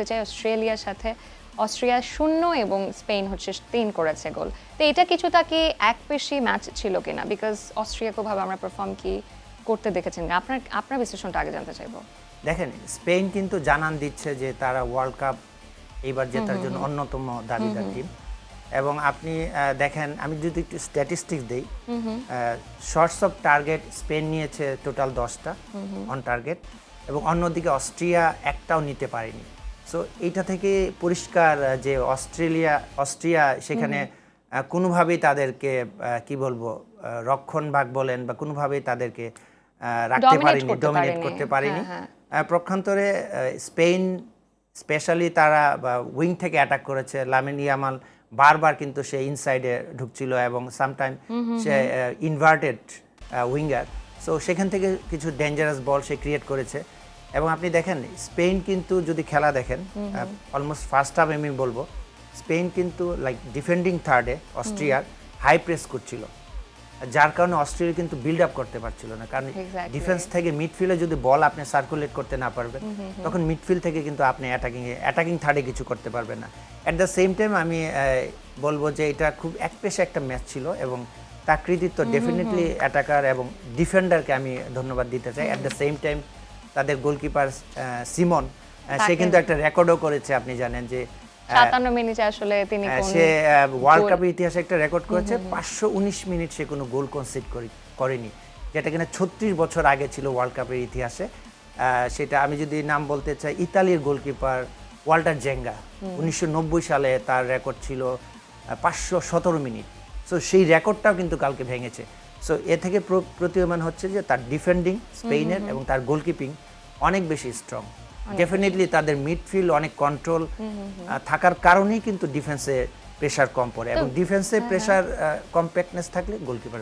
চাই অস্ট্রেলিয়ার সাথে অস্ট্রিয়া 0 এবং স্পেন হচ্ছে 3 করেছে গোল। তো এটা কিছুটা কি একপেশি ম্যাচ ছিল কিনা, বিকজ অস্ট্রিয়া ভাবে আমরা পারফর্ম কি করতে দেখেছেন, আপনার বিশ্লেষণটা আগে জানতে চাইবো। দেখেন, স্পেন কিন্তু জানান দিচ্ছে যে তারা ওয়ার্ল্ড কাপ এইবার জেতার জন্য অন্যতম দাবিদার টিম। এবং আপনি দেখেন, আমি যদি একটু স্ট্যাটিস্টিক্স দেই, শর্টস অফ টার্গেট স্পেন নিয়েছে টোটাল 10টা অন টার্গেট, এবং অন্যদিকে অস্ট্রিয়া একটাও নিতে পারেনি। সো এইটা থেকে পরিষ্কার যে অস্ট্রিয়া সেখানে কোনোভাবেই তাদেরকে কি বলবো রক্ষণভাগ বলেন বা কোনোভাবেই তাদেরকে রাখতে পারেনি, ডমিনেট করতে পারেনি। পক্ষান্তরে স্পেন স্পেশালি তারা উইং থেকে অ্যাটাক করেছে। লামিন ইয়ামাল বারবার কিন্তু সে ইনসাইডে ঢুকছিল এবং সামটাইম সে ইনভার্টেড উইঙ্গার। সো সেখান থেকে কিছু ডেঞ্জারাস বল সে ক্রিয়েট করেছে। এবং আপনি দেখেন, স্পেন কিন্তু যদি খেলা দেখেন, অলমোস্ট ফার্স্ট হাফ আমি বলবো স্পেন কিন্তু লাইক ডিফেন্ডিং থার্ডে অস্ট্রিয়ার হাই প্রেস করছিল, যার কারণে অস্ট্রেলিয়া কিন্তু বিল্ড আপ করতে পারছিল না। কারণ ডিফেন্স থেকে মিডফিল্ডে যদি বল আপনি সার্কুলেট করতে না পারবেন, তখন মিডফিল্ড থেকে কিন্তু আপনি অ্যাটাকিং থার্ডে কিছু করতে পারবেন না। অ্যাট দ্য সেম টাইম আমি বলবো যে এটা খুব একপেশে একটা ম্যাচ ছিল, এবং তার কৃতিত্ব ডেফিনেটলি অ্যাটাকার এবং ডিফেন্ডারকে আমি ধন্যবাদ দিতে চাই। অ্যাট দ্য সেম টাইম তাদের গোলকিপার সিমন, সে কিন্তু একটা রেকর্ডও করেছে। আপনি জানেন যে 57 মিনিটে আসলে তিনি সে ওয়ার্ল্ড কাপের ইতিহাসে একটা রেকর্ড করেছে, 519 মিনিট সে কোনো গোল কনসিড করেনি, যেটা কিনা 36 বছর আগে ছিল ওয়ার্ল্ড কাপের ইতিহাসে। সেটা আমি যদি নাম বলতে চাই, ইতালির গোলকিপার ওয়াল্টার জেঙ্গা 1990 সালে তার রেকর্ড ছিল 517 মিনিট। সো সেই রেকর্ডটাও কিন্তু কালকে ভেঙেছে। সো এ থেকে প্রতীয়মান হচ্ছে যে তার ডিফেন্ডিং স্পেনের এবং তার গোলকিপিং অনেক বেশি স্ট্রং। ডেফিনেটলি তাদের মিডফিল্ড অনেক কন্ট্রোল থাকার কারণেই কিন্তু ডিফেন্সে প্রেসার কম পড়ে, এবং ডিফেন্সে প্রেসার কম্প্যাক্টনেস থাকলে গোলকিপার